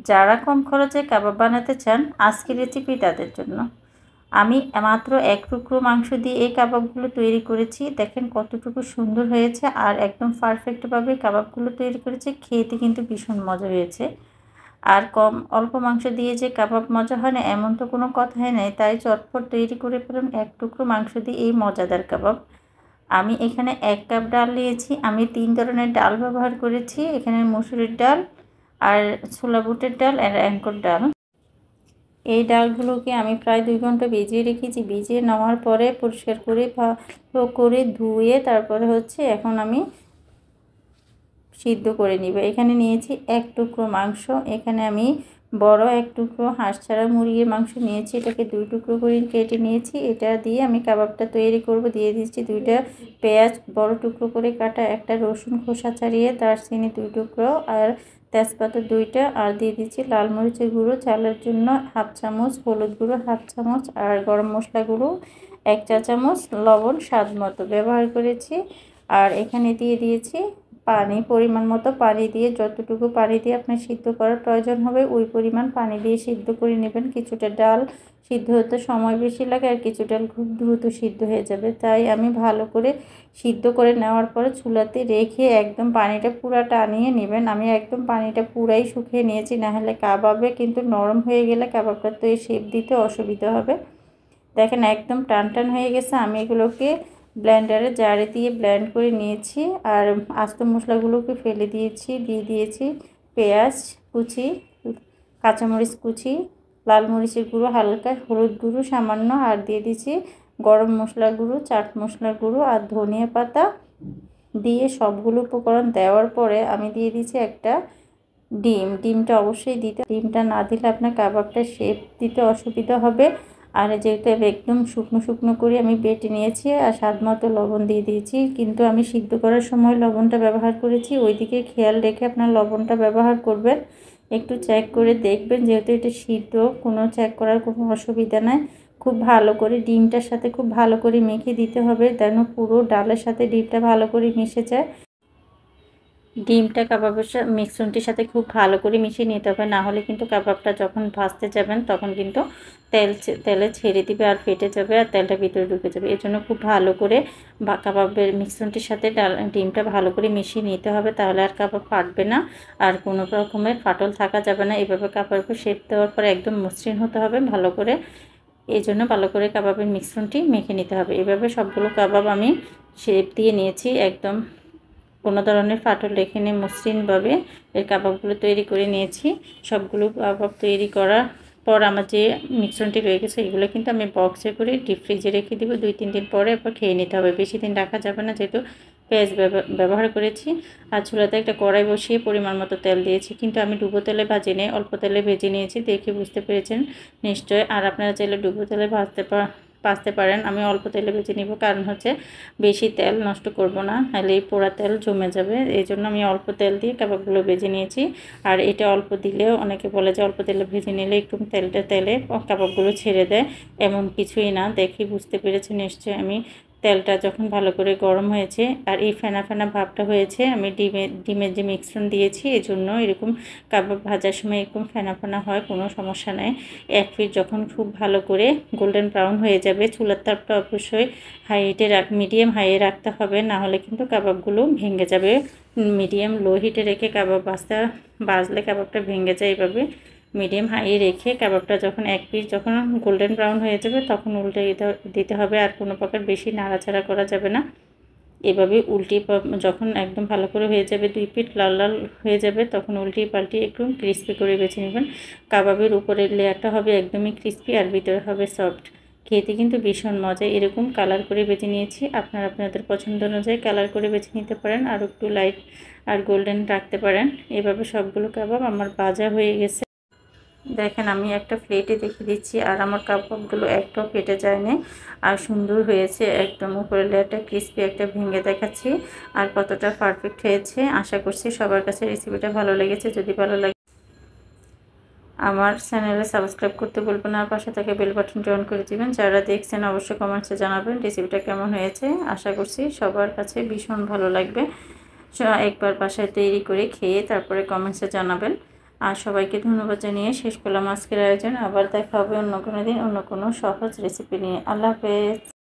যারা কম খরচে কাবাব বানাতে চান আজকের রেসিপি তাদের জন্য। আমি মাত্র এক টুকরো মাংস দিয়ে এই কাবাবগুলো তৈরি করেছি। দেখেন কতটুকু সুন্দর হয়েছে আর একদম পারফেক্টভাবে কাবাবগুলো তৈরি করেছি। খেতে কিন্তু ভীষণ মজা হয়েছে। আর অল্প মাংস দিয়ে যে কাবাব মজা হয় না এমন তো কোনো কথাই নেই। তাই চটপট তৈরি করে ফেলুন এক টুকরো মাংস দিয়ে এই মজাদার কাবাব। আমি এখানে 1 কাপ ডাল নিয়েছি। আমি 3 ধরনের ডাল ব্যবহার করেছি। এখানে মসুরির ডাল আর ছোলা বুটের ডাল আর অ্যাঙ্কর ডাল। এই ডালগুলোকে আমি প্রায় 2 ঘন্টা ভিজিয়ে রেখেছি। ভিজিয়ে নেওয়ার পরে পরিষ্কার করে ভালো করে ধুয়ে তারপরে এখন আমি সিদ্ধ করে নিব। এখানে নিয়েছি 1 টুকরো মাংস। এখানে আমি বড় 1 টুকরো হাঁস ছাড়া মুরগির মাংস নিয়েছি। এটাকে 2 টুকরো করে কেটে নিয়েছি। এটা দিয়ে আমি কাবাবটা তৈরি করব। দিয়ে দিচ্ছি 2টা পেঁয়াজ বড় টুকরো করে কাটা, একটা রসুন খোসা ছাড়িয়ে, দারচিনি 2 টুকরো আর তেজপাতা 2টা, আর দিয়ে দিচ্ছি লাল মরিচের গুঁড়ো ঝালের জন্য 1/2 চামচ, হলুদ গুঁড়ো 1/2 চামচ আর গরম মশলা গুঁড়ো 1 চা চামচ, লবণ স্বাদ মতো ব্যবহার করেছি। আর এখানে দিয়ে দিয়েছি পানি, পরিমাণ মতো পানি দিয়ে, যতটুকু পানি দিয়ে আপনার সিদ্ধ করার প্রয়োজন হবে ওই পরিমাণ পানি দিয়ে সিদ্ধ করে নেবেন। কিছুটা ডাল সিদ্ধ হতে সময় বেশি লাগে আর কিছু ডাল খুব দ্রুত সিদ্ধ হয়ে যাবে। তাই আমি ভালো করে সিদ্ধ করে নেওয়ার পরে চুলাতে রেখে একদম পানিটা পুরা টানিয়ে নেবেন। আমি একদম পানিটা পুরাই শুকিয়ে নিয়েছি, নাহলে কাবাবে কিন্তু নরম হয়ে গেলে কাবাবটা তো এই শেপ দিতে অসুবিধা হবে। দেখেন একদম টান টান হয়ে গেছে। আমি এগুলোকে ব্লেন্ডারে জারে দিয়ে ব্লেন্ড করে নিয়েছি। আর আস্ত মশলাগুলোকে ফেলে দিয়েছি। দিয়ে দিয়েছি পেঁয়াজ কুচি, কাঁচামরিচ কুচি, লাল মরিচের গুঁড়ো হালকা, হলুদ গুঁড়ো সামান্য, আর দিয়ে দিয়েছি গরম মশলা গুঁড়ো, চাট মশলা গুঁড়ো আর ধনিয়া পাতা। দিয়ে সবগুলো উপকরণ দেওয়ার পরে আমি দিয়ে দিয়েছি একটা ডিমটা অবশ্যই দিতে। ডিমটা না দিলে আপনার কাবাবটা শেপ দিতে অসুবিধা হবে। আর যেহেতু একদম শুকনো শুকনো করে আমি বেটে নিয়েছি আর স্বাদ মতো লবণ দিয়ে দিয়েছি, কিন্তু আমি সিদ্ধ করার সময় লবণটা ব্যবহার করেছি, ওইদিকে খেয়াল রেখে আপনার লবণটা ব্যবহার করবেন। একটু চেক করে দেখবেন, যেহেতু এটা সিদ্ধ কোনো চেক করার কোনো অসুবিধা নাই। খুব ভালো করে ডিমটার সাথে খুব ভালো করে মেখে দিতে হবে যেন পুরো ডালের সাথে ডিমটা ভালো করে মিশে যায়। ডিমটা কাবাবের মিশ্রণটির সাথে খুব ভালো করে মিশিয়ে নিতে হবে, না হলে কিন্তু কাবাবটা যখন ভাজতে যাবেন তখন কিন্তু তেলে ছেড়ে দিবে আর ফেটে যাবে আর তেলটা ভিতরে ঢুকে যাবে। এর জন্য খুব ভালো করে কাবাবের মিশ্রণটির সাথে ডিমটা ভালো করে মিশিয়ে নিতে হবে, তাহলে আর কাবাব ফাটবে না আর কোনো রকমের ফাটল থাকা যাবে না। এভাবে কাবাবের শেপ দেওয়ার পরে একদম মসৃণ হতে হবে ভালো করে। এই জন্য ভালো করে কাবাবের মিশ্রণটি মেখে নিতে হবে। এভাবে সবগুলো কাবাব আমি শেপ দিয়ে নিয়েছি, একদম কোনো ধরনের ফাটল রেখে নিয়ে মসৃণভাবে এর কাবাবগুলো তৈরি করে নিয়েছি। সবগুলো কাবাব তৈরি করার পর আমার যে মিশ্রণটি রয়ে গেছে এগুলো কিন্তু আমি বক্সে করে ডিপ ফ্রিজে রেখে দেবো। 2-3 দিন পরে এরপর খেয়ে নিতে হবে। বেশি দিন রাখা যাবে না, যেহেতু পেঁয়াজ ব্যবহার করেছি। আর চুলাতে একটা কড়াই বসিয়ে পরিমাণ মতো তেল দিয়েছি, কিন্তু আমি ডুবো তেলে ভাজি নিয়ে অল্প তেলে ভেজে নিয়েছি, দেখে বুঝতে পেরেছেন নিশ্চয়। আর আপনারা চাইলে ডুবো তেলে ভাজতে পারেন। আমি অল্প তেলে ভেজে নিব, কারণ বেশি তেল নষ্ট করব না, নাহলে এই পোড়া তেল জমে যাবে। এই জন্য আমি অল্প তেল দিয়ে কাবাবগুলো ভেজে নিয়েছি। আর এটা অল্প দিলেও অনেকে বলে যে অল্প তেলে ভেজে নিলে একটু তেলে কাবাবগুলো ছেড়ে দেয়, এমন কিছুই না। দেখি বুঝতে পেরেছি নিশ্চয়। আমি তেলটা যখন ভালো করে গরম হয়েছে আর এই ফেনা ফেনা ভাবটা হয়েছে, আমি ডিমের যে মিশ্রণ দিয়েছি এই জন্য এরকম কাবাব ভাজার সময় এরকম ফেনা ফেনা হয়, কোনো সমস্যা নেই। এক পিঠ যখন খুব ভালো করে গোল্ডেন ব্রাউন হয়ে যাবে, চুলার তাপটা অবশ্যই মিডিয়াম হাইয়ে রাখতে হবে, না হলে কিন্তু কাবাবগুলো ভেঙে যাবে। মিডিয়াম লো হিটে রেখে কাবাব ভাজলে কাবাবটা ভেঙে যায়। এইভাবে মিডিয়াম হাইয়ে রেখে কাবাবটা যখন এক পিস যখন গোল্ডেন ব্রাউন হয়ে যাবে তখন উল্টে দিতে হবে। আর কোনো প্রকার বেশি নাড়াচাড়া করা যাবে না। এভাবে যখন একদম ভালো করে হয়ে যাবে, 2 পিঠ লাল লাল হয়ে যাবে, তখন উল্টিয়ে পাল্টিয়ে একটু ক্রিস্পি করে বেছে নেবেন। কাবাবের উপরের লেয়ারটা হবে একদমই ক্রিস্পি আর ভিতরে হবে সফট। খেতে কিন্তু ভীষণ মজা। এরকম কালার করে বেছে নিয়েছি। আপনারা আপনাদের পছন্দ অনুযায়ী কালার করে বেছে নিতে পারেন, আর একটু লাইট আর গোল্ডেন রাখতে পারেন। এভাবে সবগুলো কাবাব আমার ভাজা হয়ে গেছে। দেখেন আমি একটা প্লেটে দেখে দিচ্ছি, আর আমার কাবাবগুলো একটাও কেটে যায়নি আর সুন্দর হয়েছে। একদম উপরের লেয়ারটা ক্রিস্পি একটা ভেঙে দেখাচ্ছি আর কতটা পারফেক্ট হয়েছে। আশা করছি সবার কাছে রেসিপিটা ভালো লেগেছে। যদি ভালো লাগে আমার চ্যানেলে সাবস্ক্রাইব করতে বলবেন না, আর পাশে থেকে বেল বাটনটি অন করে দিবেন। যারা দেখছেন অবশ্যই কমেন্টসে জানাবেন রেসিপিটা কেমন হয়েছে। আশা করছি সবার কাছে ভীষণ ভালো লাগবে। একবার বাসায় তৈরি করে খেয়ে তারপরে কমেন্টসে জানাবেন। আর সবাইকে ধন্যবাদ জানিয়ে শেষ করলাম আজকের আয়োজন। আবার দেখা হবে অন্য কোনো দিন অন্য কোনো সহজ রেসিপি নিয়ে। আল্লাহ হাফেজ।